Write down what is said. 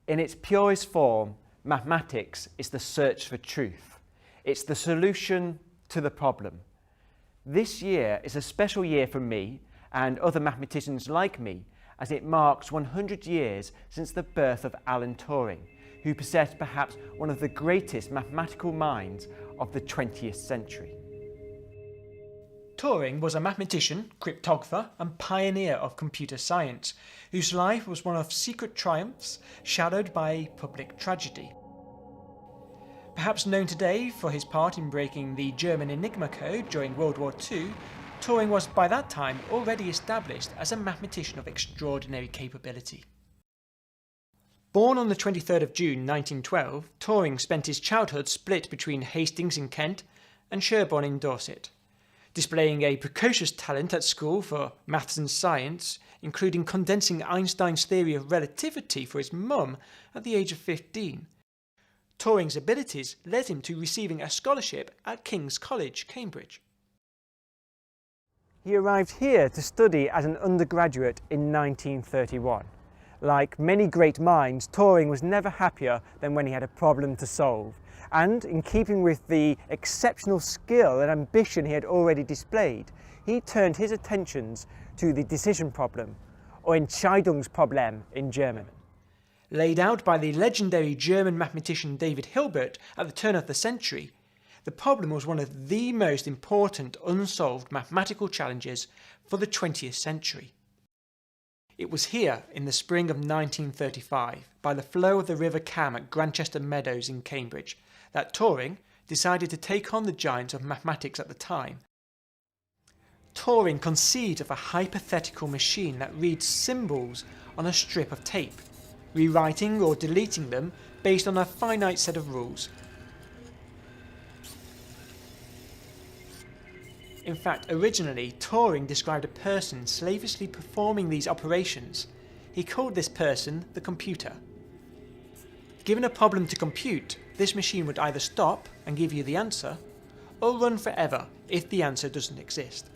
In its purest form, mathematics is the search for truth. It's the solution to the problem. This year is a special year for me and other mathematicians like me, as it marks 100 years since the birth of Alan Turing, who possessed perhaps one of the greatest mathematical minds of the 20th century. Turing was a mathematician, cryptographer and pioneer of computer science, whose life was one of secret triumphs shadowed by public tragedy. Perhaps known today for his part in breaking the German Enigma code during World War II, Turing was by that time already established as a mathematician of extraordinary capability. Born on the 23rd of June 1912, Turing spent his childhood split between Hastings in Kent and Sherborne in Dorset, displaying a precocious talent at school for maths and science, including condensing Einstein's theory of relativity for his mum at the age of 15. Turing's abilities led him to receiving a scholarship at King's College, Cambridge. He arrived here to study as an undergraduate in 1931. Like many great minds, Turing was never happier than when he had a problem to solve. And in keeping with the exceptional skill and ambition he had already displayed, he turned his attentions to the decision problem, or Entscheidungsproblem in German. Laid out by the legendary German mathematician David Hilbert at the turn of the century, the problem was one of the most important unsolved mathematical challenges for the 20th century. It was here in the spring of 1935, by the flow of the River Cam at Grantchester Meadows in Cambridge, that Turing decided to take on the giants of mathematics at the time. Turing conceived of a hypothetical machine that reads symbols on a strip of tape, rewriting or deleting them based on a finite set of rules. In fact, originally, Turing described a person slavishly performing these operations. He called this person the computer. Given a problem to compute, this machine would either stop and give you the answer, or run forever if the answer doesn't exist.